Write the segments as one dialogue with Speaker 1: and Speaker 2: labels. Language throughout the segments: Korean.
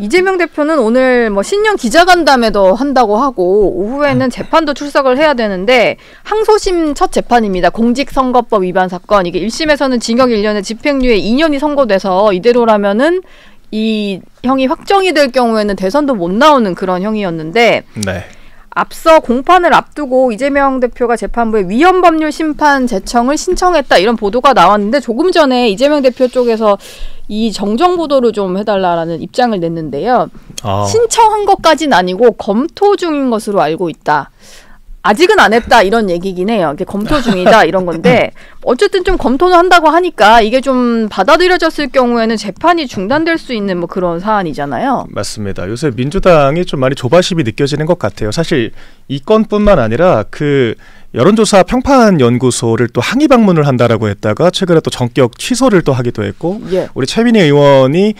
Speaker 1: 이재명 대표는 오늘 뭐 신년 기자간담회도 한다고 하고 오후에는 재판도 출석을 해야 되는데 항소심 첫 재판입니다. 공직선거법 위반 사건. 이게 1심에서는 징역 1년에 집행유예 2년이 선고돼서 이대로라면은 이 형이 확정이 될 경우에는 대선도 못 나오는 그런 형이었는데
Speaker 2: 네.
Speaker 1: 앞서 공판을 앞두고 이재명 대표가 재판부에 위헌법률 심판 제청을 신청했다 이런 보도가 나왔는데 조금 전에 이재명 대표 쪽에서 이 정정 보도를 좀 해달라라는 입장을 냈는데요. 신청한 것까지는 아니고 검토 중인 것으로 알고 있다. 아직은 안 했다 이런 얘기긴 해요. 이게 검토 중이다 이런 건데 어쨌든 좀 검토는 한다고 하니까 이게 좀 받아들여졌을 경우에는 재판이 중단될 수 있는 뭐 그런 사안이잖아요.
Speaker 2: 맞습니다. 요새 민주당이 좀 많이 조바심이 느껴지는 것 같아요. 사실 이 건뿐만 아니라 그 여론조사 평판연구소를 또 항의 방문을 한다라고 했다가 최근에 또 전격 취소를 또 하기도 했고
Speaker 1: 예.
Speaker 2: 우리 최민희 의원이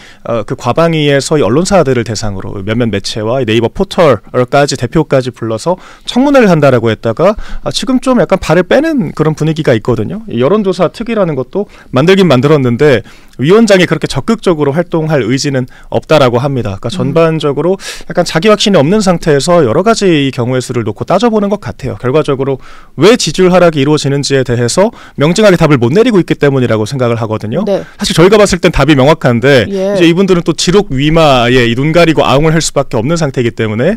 Speaker 2: 그 과방위에서 언론사들을 대상으로 몇몇 매체와 네이버 포털까지 대표까지 불러서 청문회를 한다라고 했다가 지금 좀 약간 발을 빼는 그런 분위기가 있거든요. 여론조사 특위라는 것도 만들긴 만들었는데 위원장이 그렇게 적극적으로 활동할 의지는 없다라고 합니다. 그러니까 전반적으로 약간 자기 확신이 없는 상태에서 여러 가지 경우의 수를 놓고 따져보는 것 같아요. 결과적으로 왜 지지율 하락이 이루어지는지에 대해서 명징하게 답을 못 내리고 있기 때문이라고 생각을 하거든요.
Speaker 1: 네.
Speaker 2: 사실 저희가 봤을 땐 답이 명확한데
Speaker 1: 예.
Speaker 2: 이제 이분들은 또 지록 위마에 이 눈 가리고 아웅을 할 수밖에 없는 상태이기 때문에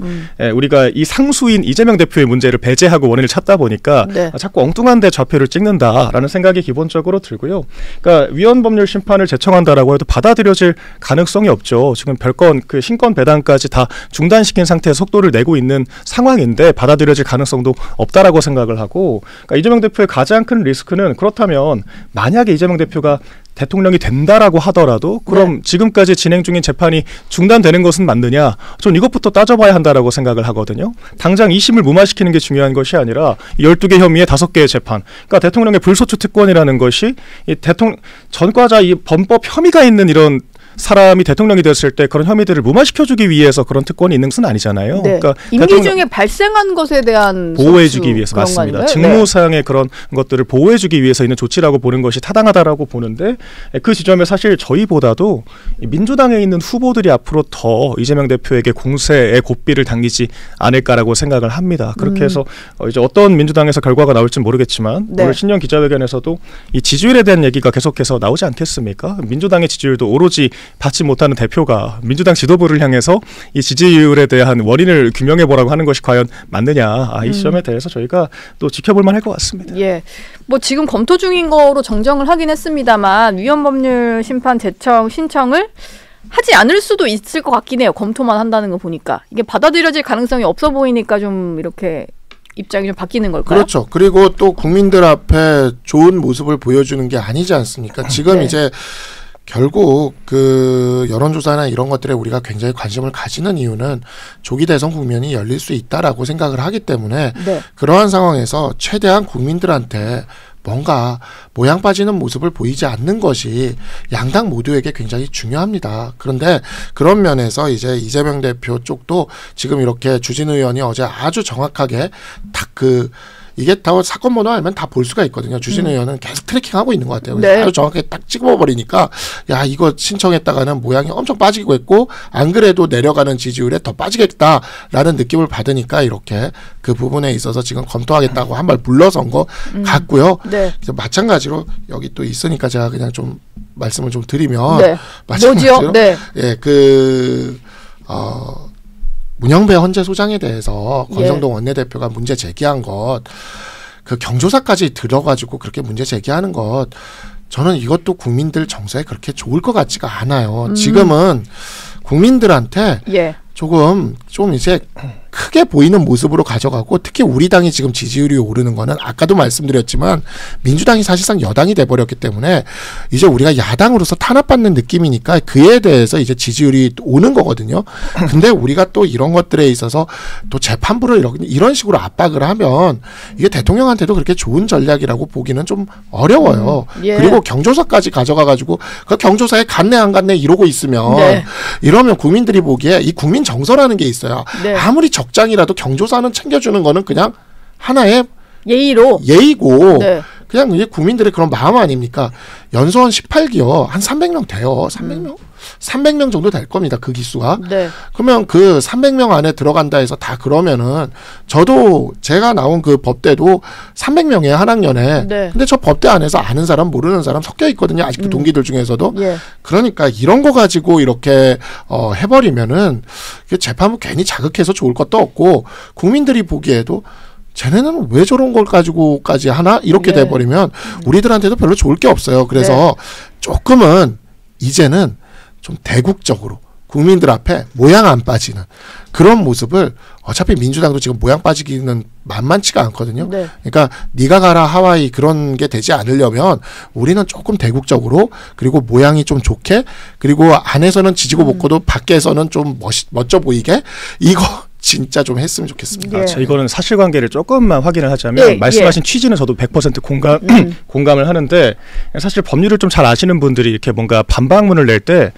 Speaker 2: 우리가 이 상수인 이재명 대표의 문제를 배제하고 원인을 찾다 보니까
Speaker 1: 네.
Speaker 2: 자꾸 엉뚱한 데 좌표를 찍는다라는 생각이 기본적으로 들고요. 그러니까 위헌법률 심판을 제청한다라고 해도 받아들여질 가능성이 없죠. 지금 별건 그 신권 배당까지 다 중단시킨 상태에서 속도를 내고 있는 상황인데 받아들여질 가능성도 없다라고 생각을 하고 그러니까 이재명 대표의 가장 큰 리스크는 그렇다면 만약에 이재명 대표가 대통령이 된다라고 하더라도 그럼
Speaker 1: 네.
Speaker 2: 지금까지 진행 중인 재판이 중단되는 것은 맞느냐? 전 이것부터 따져봐야 한다라고 생각을 하거든요. 당장 2심을 무마시키는 게 중요한 것이 아니라 12개 혐의에 5개의 재판. 그러니까 대통령의 불소추 특권이라는 것이 이 전과자 이 범법 혐의가 있는 이런 사람이 대통령이 됐을 때 그런 혐의들을 무마시켜주기 위해서 그런 특권이 있는 것은 아니잖아요.
Speaker 1: 네.
Speaker 2: 그러니까
Speaker 1: 임기 중에 발생한 것에 대한
Speaker 2: 보호해주기 위해서 맞습니다. 직무상의 그런 것들을 보호해주기 위해서 있는 조치라고 보는 것이 타당하다라고 보는데 그 지점에 사실 저희보다도 민주당에 있는 후보들이 앞으로 더 이재명 대표에게 공세의 고삐를 당기지 않을까라고 생각을 합니다. 그렇게 해서 이제 어떤 민주당에서 결과가 나올지 모르겠지만
Speaker 1: 네.
Speaker 2: 오늘 신년 기자회견에서도 이 지지율에 대한 얘기가 계속해서 나오지 않겠습니까? 민주당의 지지율도 오로지 받지 못하는 대표가 민주당 지도부를 향해서 이 지지율에 대한 원인을 규명해보라고 하는 것이 과연 맞느냐 이 시점에 대해서 저희가 또 지켜볼 만할 것 같습니다.
Speaker 1: 예, 뭐 지금 검토 중인 거로 정정을 하긴 했습니다만 위헌법률 심판 제청 신청을 하지 않을 수도 있을 것 같긴 해요. 검토만 한다는 거 보니까 이게 받아들여질 가능성이 없어 보이니까 좀 이렇게 입장이 좀 바뀌는 걸까요?
Speaker 3: 그렇죠. 그리고 또 국민들 앞에 좋은 모습을 보여주는 게 아니지 않습니까? 지금
Speaker 1: 네.
Speaker 3: 이제 결국 그 여론조사나 이런 것들에 우리가 굉장히 관심을 가지는 이유는 조기 대선 국면이 열릴 수 있다라고 생각을 하기 때문에
Speaker 1: 네.
Speaker 3: 그러한 상황에서 최대한 국민들한테 뭔가 모양 빠지는 모습을 보이지 않는 것이 양당 모두에게 굉장히 중요합니다. 그런데 그런 면에서 이제 이재명 대표 쪽도 지금 이렇게 주진우 의원이 어제 아주 정확하게 딱 이게 다 사건 번호 알면 다 볼 수가 있거든요. 주진우 의원은 계속 트래킹하고 있는 것 같아요.
Speaker 1: 네.
Speaker 3: 아주 정확하게 딱 찍어버리니까 야 이거 신청했다가는 모양이 엄청 빠지고 있고 안 그래도 내려가는 지지율에 더 빠지겠다라는 느낌을 받으니까 이렇게 그 부분에 있어서 지금 검토하겠다고 한 발 물러선 것 같고요.
Speaker 1: 네.
Speaker 3: 그래서 마찬가지로 여기 또 있으니까 제가 그냥 좀 말씀을 좀 드리면
Speaker 1: 네.
Speaker 3: 마찬가지로
Speaker 1: 뭐지요? 네.
Speaker 3: 예, 문영배 헌재소장에 대해서 권성동 원내대표가 문제 제기한 것, 그 경조사까지 들어가지고 그렇게 문제 제기하는 것, 저는 이것도 국민들 정서에 그렇게 좋을 것 같지가 않아요. 지금은 국민들한테
Speaker 1: 예.
Speaker 3: 조금 좀 이제 크게 보이는 모습으로 가져가고 특히 우리 당이 지금 지지율이 오르는 거는 아까도 말씀드렸지만 민주당이 사실상 여당이 돼버렸기 때문에 이제 우리가 야당으로서 탄압받는 느낌이니까 그에 대해서 이제 지지율이 오는 거거든요. 근데 우리가 또 이런 것들에 있어서 또 재판부를 이런 식으로 압박을 하면 이게 대통령한테도 그렇게 좋은 전략이라고 보기는 좀 어려워요.
Speaker 1: 예.
Speaker 3: 그리고 경조사까지 가져가가지고 그 경조사에 갔네 안 갔네 이러고 있으면
Speaker 1: 네.
Speaker 3: 이러면 국민들이 보기에 이 국민 정서라는 게 있어요.
Speaker 1: 네.
Speaker 3: 아무리 적장이라도 경조사는 챙겨주는 거는 그냥 하나의
Speaker 1: 예의로.
Speaker 3: 예의고
Speaker 1: 네.
Speaker 3: 그냥 이제 국민들의 그런 마음 아닙니까? 연수원 18기요. 한 300명 돼요. 300명? 300명 정도 될 겁니다. 그 기수가.
Speaker 1: 네.
Speaker 3: 그러면 그 300명 안에 들어간다 해서 다 그러면은 저도 제가 나온 그 법대도 300명이에요. 한 학년에.
Speaker 1: 네.
Speaker 3: 근데 저 법대 안에서 아는 사람 모르는 사람 섞여 있거든요. 아직도 동기들 중에서도.
Speaker 1: 예.
Speaker 3: 그러니까 이런 거 가지고 이렇게 해버리면은 재판부 괜히 자극해서 좋을 것도 없고 국민들이 보기에도 쟤네는 왜 저런 걸 가지고까지 하나? 이렇게
Speaker 1: 네.
Speaker 3: 돼버리면 우리들한테도 별로 좋을 게 없어요. 그래서 조금은 이제는 좀 대국적으로 국민들 앞에 모양 안 빠지는 그런 모습을 어차피 민주당도 지금 모양 빠지기는 만만치가 않거든요.
Speaker 1: 네.
Speaker 3: 그러니까 네가 가라 하와이 그런 게 되지 않으려면 우리는 조금 대국적으로 그리고 모양이 좀 좋게 그리고 안에서는 지지고 볶고도 밖에서는 좀 멋져 보이게 이거 진짜 좀 했으면 좋겠습니다.
Speaker 1: 예.
Speaker 2: 이거는 사실관계를 조금만 확인을 하자면
Speaker 1: 예,
Speaker 2: 말씀하신 취지는 저도 100% 공감을 하는데 사실 법률을 좀 잘 아시는 분들이 이렇게 뭔가 반박문을 낼 때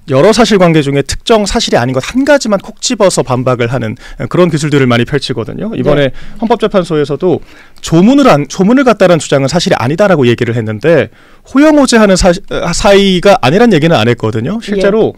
Speaker 2: 여러 사실관계 중에 특정 사실이 아닌 것 한 가지만 콕 집어서 반박을 하는 그런 기술들을 많이 펼치거든요. 이번에 헌법재판소에서도 조문을 갖다라는 주장은 사실이 아니다라고 얘기를 했는데 호영호재하는 사이가 아니란 얘기는 안 했거든요. 실제로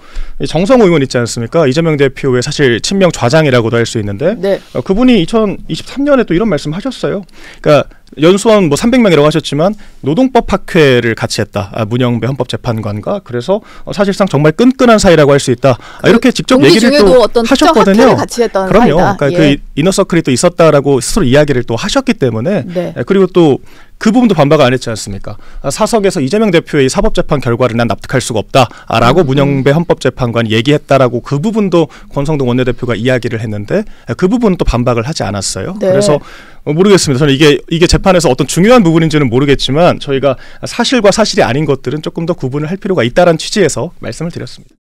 Speaker 2: 정성호 의원 있지 않습니까? 이재명 대표의 사실 친명 좌장이라고도 할 수 있는데
Speaker 1: 네.
Speaker 2: 그분이 2023년에 또 이런 말씀하셨어요. 그러니까 연수원 뭐 300명이라고 하셨지만 노동법 학회를 같이 했다. 문영배 헌법재판관과 그래서 사실상 정말 끈끈한 사이라고 할 수 있다. 이렇게 직접 얘기를 또
Speaker 1: 어떤
Speaker 2: 하셨거든요.
Speaker 1: 같이 했던
Speaker 2: 그럼요.
Speaker 1: 사이다.
Speaker 2: 그러니까 그 이너서클이 또 있었다라고 스스로 이야기를 또 하셨기 때문에
Speaker 1: 네.
Speaker 2: 그리고 또 그 부분도 반박을 안 했지 않습니까? 사석에서 이재명 대표의 사법재판 결과를 난 납득할 수가 없다라고 문영배 헌법재판관이 얘기했다라고 그 부분도 권성동 원내대표가 이야기를 했는데 그 부분은 또 반박을 하지 않았어요.
Speaker 1: 네.
Speaker 2: 그래서 모르겠습니다. 저는 이게 재판에서 어떤 중요한 부분인지는 모르겠지만 저희가 사실과 사실이 아닌 것들은 조금 더 구분을 할 필요가 있다라는 취지에서 말씀을 드렸습니다.